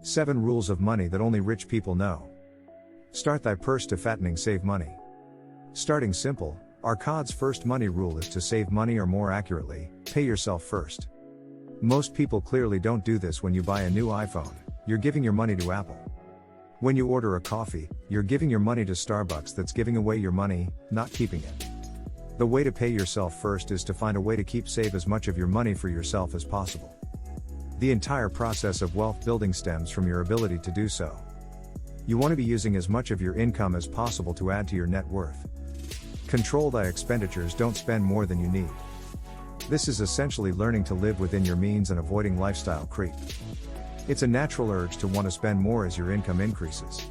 7 rules of money that only rich people know. Start thy purse to fattening, save money. Starting simple, Arcad's first money rule is to save money, or more accurately, pay yourself first. Most people clearly don't do this. When you buy a new iPhone, you're giving your money to Apple. When you order a coffee, you're giving your money to Starbucks. That's giving away your money, not keeping it. The way to pay yourself first is to find a way to save as much of your money for yourself as possible. The entire process of wealth building stems from your ability to do so. You want to be using as much of your income as possible to add to your net worth. Control thy expenditures, don't spend more than you need. This is essentially learning to live within your means and avoiding lifestyle creep. It's a natural urge to want to spend more as your income increases.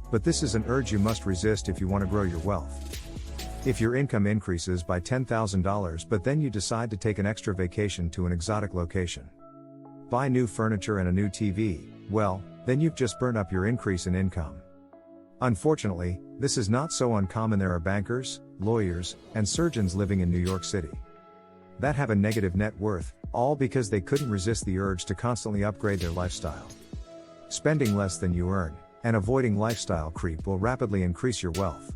But this is an urge you must resist if you want to grow your wealth. If your income increases by $10,000 but then you decide to take an extra vacation to an exotic location, buy new furniture and a new TV, well, then you've just burned up your increase in income. Unfortunately, this is not so uncommon. There are bankers, lawyers, and surgeons living in New York City that have a negative net worth, all because they couldn't resist the urge to constantly upgrade their lifestyle. Spending less than you earn, and avoiding lifestyle creep will rapidly increase your wealth.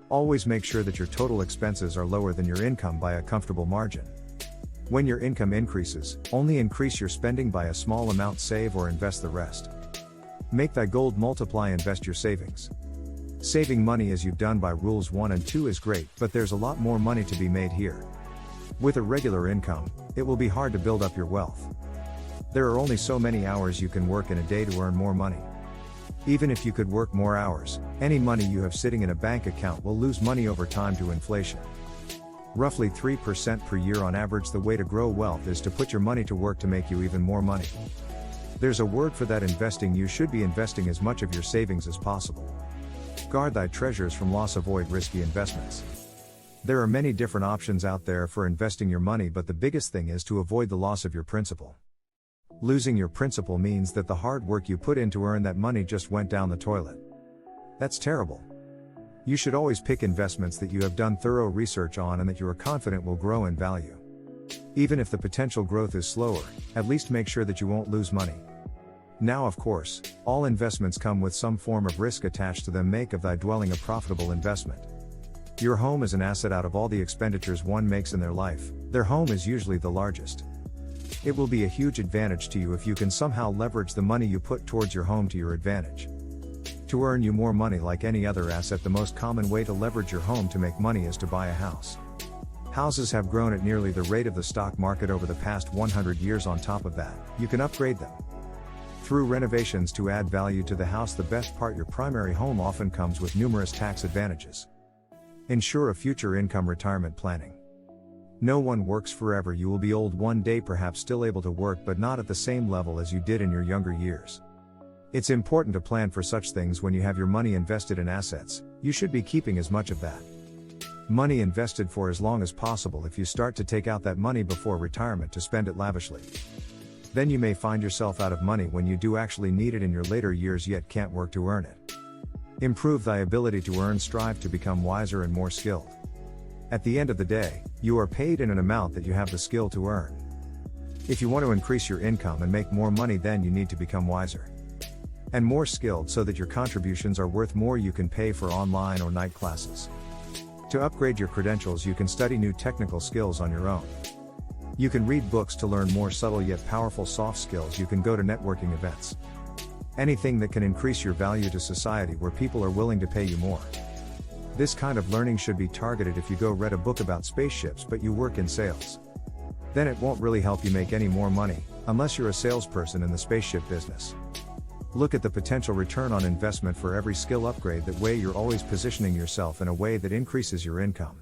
Always make sure that your total expenses are lower than your income by a comfortable margin. When your income increases, only increase your spending by a small amount, save or invest the rest. Make thy gold multiply, invest your savings. Saving money as you've done by rules 1 and 2 is great, but there's a lot more money to be made here. With a regular income, it will be hard to build up your wealth. There are only so many hours you can work in a day to earn more money. Even if you could work more hours, any money you have sitting in a bank account will lose money over time to inflation. Roughly 3% per year on average. The way to grow wealth is to put your money to work to make you even more money. There's a word for that, investing. You should be investing as much of your savings as possible. Guard thy treasures from loss, avoid risky investments. There are many different options out there for investing your money, but the biggest thing is to avoid the loss of your principal. Losing your principal means that the hard work you put in to earn that money just went down the toilet. That's terrible. You should always pick investments that you have done thorough research on and that you are confident will grow in value. Even if the potential growth is slower, at least make sure that you won't lose money. Now, of course, all investments come with some form of risk attached to them. Make of thy dwelling a profitable investment. Your home is an asset. Out of all the expenditures one makes in their life, their home is usually the largest. It will be a huge advantage to you if you can somehow leverage the money you put towards your home to your advantage. To earn you more money, like any other asset, the most common way to leverage your home to make money is to buy a house. Houses have grown at nearly the rate of the stock market over the past 100 years. On top of that, you can upgrade them through renovations to add value to the house. The best part, your primary home often comes with numerous tax advantages. Ensure a future income. Retirement planning. No one works forever. You will be old one day, perhaps still able to work, but not at the same level as you did in your younger years. It's important to plan for such things. When you have your money invested in assets, you should be keeping as much of that money invested for as long as possible. If you start to take out that money before retirement to spend it lavishly, then you may find yourself out of money when you do actually need it in your later years, yet can't work to earn it. Improve thy ability to earn. Strive to become wiser and more skilled. At the end of the day, you are paid in an amount that you have the skill to earn. If you want to increase your income and make more money, then you need to become wiser and more skilled so that your contributions are worth more. You can pay for online or night classes. To upgrade your credentials, you can study new technical skills on your own. You can read books to learn more subtle yet powerful soft skills. You can go to networking events. Anything that can increase your value to society, where people are willing to pay you more. This kind of learning should be targeted. If you go read a book about spaceships but you work in sales, then it won't really help you make any more money, unless you're a salesperson in the spaceship business. Look at the potential return on investment for every skill upgrade. That way you're always positioning yourself in a way that increases your income.